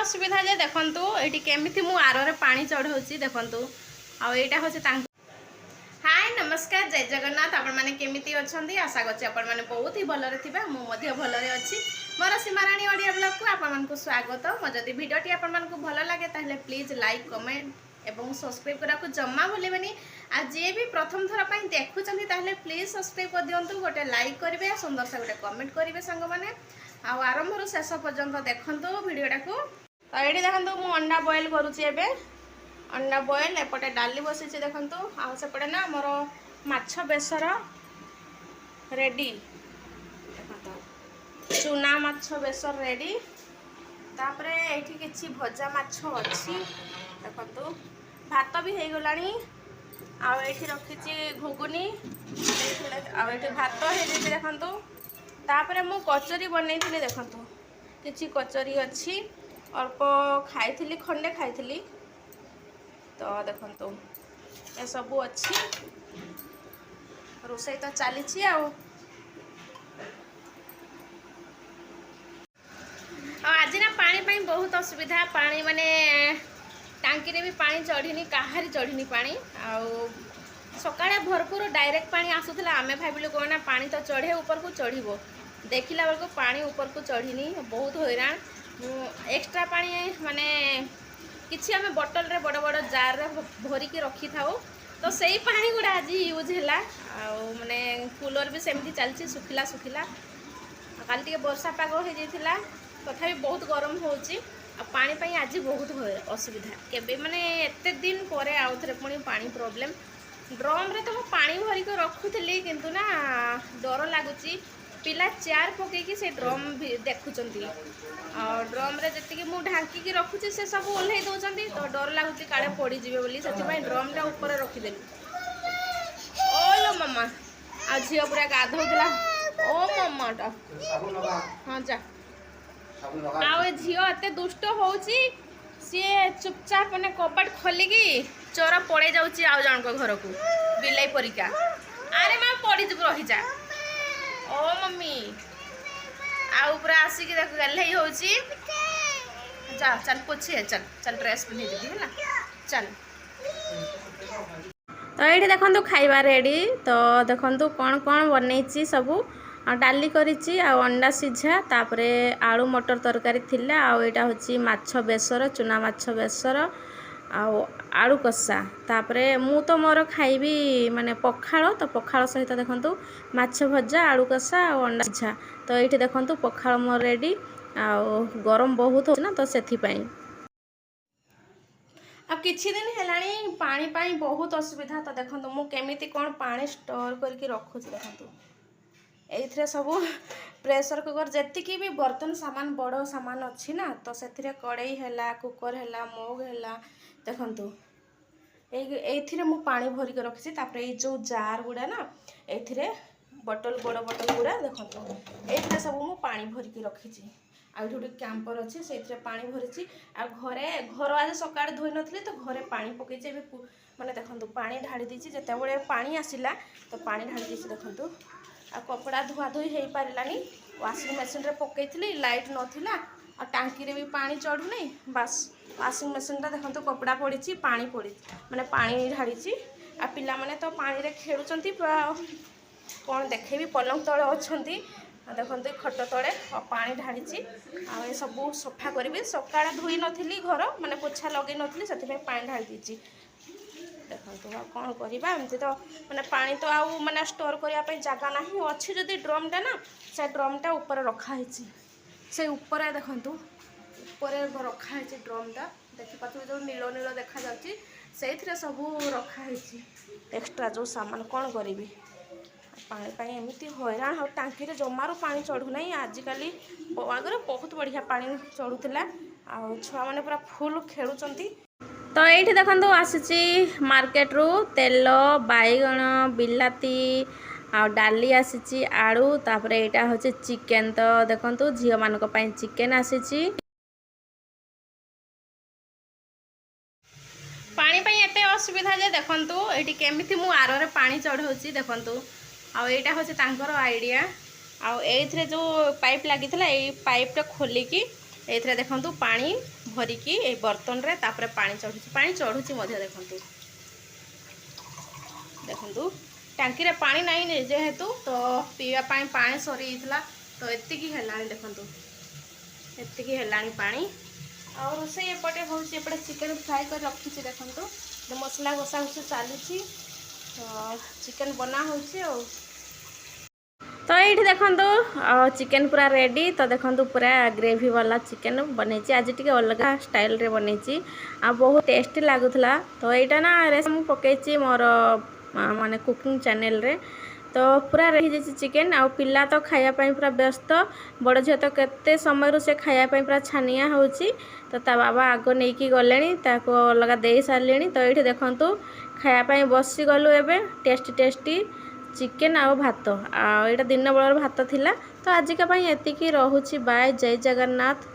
असुविधा जे देखंतु एटी केमिति मु आरो रे पानी चढ़ौची देखंतु आ एटा होचे तांक हाय नमस्कार जय जगन्नाथ आपण माने केमिति अछंती आशा करछि आपण माने बहुत ही भलरे थिबा मु मध्य भलरे अछि मोर सीमाराणी ऑडियो ब्लॉग को आपण मानकु स्वागत मो जदी वीडियोटी आपण मानकु भलो लागे ताहले प्लीज लाइक कमेंट एवं सब्सक्राइब करा को जम्मा भूलिबेनी आ जे भी प्रथम थरा पई देखुचंती ताहले प्लीज सब्सक्राइब कर दियंतु गोटे लाइक करिवे सुंदर से गोटे कमेंट करिवे संग माने आ आरंभ रु शेष पर्यंत देखंतु वीडियोटा को तो एडी देखंतु मु अंडा बॉईल करूची एबे अंडा बॉईल एपटे डाली बसी देखंतु आ सेपटे ना मोर माछ बेसर रेडी देखंतु चुना माछ बेसर रेडी तापरे एठी किछि भजा माछ अछि देखंतु भात भी हे गलानी आ एठी रखिछि घुगुनी आ एठी भात हे जे देखंतु तापरे मु कचरी बनैथिली देखंतु किछि कचरी अछि अल्प खाइथिली खंडे खाइथिली तो देखंतु ए सबु अच्छी रोसई तो चली आज ना पानी पाई बहुत असुविधा पानी माने टांकी रे भी पानी चढ़ीनी काहारी चढ़ीनी पानी आउ सकाळे भरपूर डायरेक्ट पानी आसुला आमे भाबिलु कोना पानी तो चढ़े ऊपर को चढ़ीबो देखिला बेलको पानी ऊपर को चढ़ीनी बहुत हैरान एक्स्ट्रा पानी माने किछि आमे बोतल रे बड़ बड़ जार रे भरी के रखी थाओ तो सही पानी गुडा आज यूज हैला आ माने कूलर भी सेमती चलची सुखिला सुखिला काल टिके वर्षा पाग हो जाइथिला तथापि बहुत गरम होउची आ पानी पई आज बहुत असुविधा केबे माने एते दिन परे आउथरे पुनी पानी प्रॉब्लम ड्रम रे तो पानी भरी के रखुथली किंतु ना डर लागुची पिला चार पकईकि से ड्रम भी देखुचंती और ड्रम रे जति मु ढांकी की रखुची से सब ओल्हे दउचंती तो डर लागुची काळे पड़ी जिवे बोली सेति पई ड्रम रे ऊपर रखी देली ओलो मम्मा आ झियो पूरा गाधौला ओ मम्मा टा हां जा आ ओ झियो एते दुष्ट होउची सी चुपचाप ने कपाट खोली की चोर पड़े जाउची आ जण को घर को बिलाई परिका अरे मां पड़ी जब रही जा ओ मम्मी आ ऊपर आसिक देख गले होची जा चल पोछे चल चल ड्रेस पिन्हि दे हैला चल तो ये देखंतु खाइबा रेडी तो देखंतु कौन कौन बनैची सबू डाली करिची आ अंडा सिझा तापरे आलू मटर तरकारी थिला आ एटा होची माछ बेसर चुना माछ बेसर आलू कषा तापरे मु तो मोर खाइबी माने पखाଳ तो पखाଳ सहित देखंतु माछ भजा आलू कषा आ अंडा सिझा तो ये देखंतु पखाळ मोर रेडी आ गरम बहुत हो ना तो सेथि पई अब किछि दिन हेलाणी पानी पाई बहुत असुविधा तो देखंतु मु केमिति कोन पानी स्टोर करके रखुछ देखंतु एइथरे सब प्रेशर कुकर जेतिकी भी बर्तन सामान बड़ सामान अच्छी ना तो से कड़ई है कुकर है मग है देखंतु एइथरे मु पानी भरी के रखिछि तापर ए जो जार गुडा ना एइथरे बोतल बड़ बोतल गुडा देखंतु एइथरे सब मु पानी भरी के रखिछि आ गोटे कैंपर अच्छी से पानी भरी आ घरे घर आज सकाଳେ धोई नथली तो घरे पानी पकईचे माने देखंतु पानी ढाड़ी दीची जेतेबेले पानी आसिला तो पानी ढाड़ी दीची देखंतु आ कपड़ा धुआ धुई हो पारानी वाशिंग मशीन रे पकईथली लाइट नथिला आ टांकी रे भी पानी चढ़ू नहीं बस वाशिंग मशीन रे देखंतु कपड़ा पड़ी पानी पड़ी माने पानी ढाड़ी आ पिला माने तो पानी रे खेलुचंती कौन देखेबी पलंग तले अछंती देखते खट तले पानी ढाड़ी आ सब सफा करी सकाଳେ धोई नथली घर माने पोछा लगे नथली से पानी ढाड़ी दीची देखो कौन करवा एमती तो मैंने पानी तो आउ मैंने स्टोर करने जगह ना अच्छी जदि ड्रमटा ना से ड्रमटा ऊपर रखाई से ऊपर देखु ऊपर रखाई ड्रमटा देखिपे जो नील नील देखा जाऊँगी से सब रखाई एक्सट्रा जो सामान कौन करी पानी पाई एमती हैरान हो टांकी जमारू पानी चढ़ू ना आजिकल आगे बहुत बढ़िया पानी चढ़ूला आ छुआ मैंने पूरा फुल खेलुंट तो ये देखो आसी मार्केट रू तेल बैगण बिलाती आ डाली आसी आलू तापर यहाँ हूँ चिकेन तो देखो झील मान चिकेन आसी पानी पाई एते असुविधा जे देखंतु एटी केमिति मु आरो रे पानी चढ़ौची देखंतु आ एटा होचे तांकर आइडिया आ एथरे जो पाइप लागितला ए पाइप टा खोली की एथरे देखंतु पानी भरिकी ए बर्तन रे तापरे पानी चढ़ुची मध्य देखंतु देखंतु टांकी रे पानी नहीं ने जेहेतु तो पीवा पानी सरी इतला तो एतिकी हेलानी देखंतु एतिकी हेलानी पानी और रोसे एपटे होउची एपटे चिकन फ्राई कर रखिची देखंतु तो मसला घोसा घोसी चालुची तो चिकन बना होउची ओ तो ये देखो चिकन पूरा रेडी तो देखो पूरा ग्रेवी वाला चिकन बन आज टी अलग स्टाइल रे बन बहुत टेस्टी लगुला तो यहाँ ना रेसिपी पकई मोर माने कुकिंग चैनल रे तो पूरा रही जाइए चिकन आ पिला तो खायापाई पूरा व्यस्त बड़ झील तो केते समय से खायापाई पूरा छानिया होची तो ता बाबा आग नहीं कि गले अलग दे सारे तो ये देखु खायापाई बसी गलु एवं टेस्टी टेस्टी चिकेन आउ भात आटा दिन बेलर भात थिला तो आजिका एतिकी रहुची बाय जय जगन्नाथ।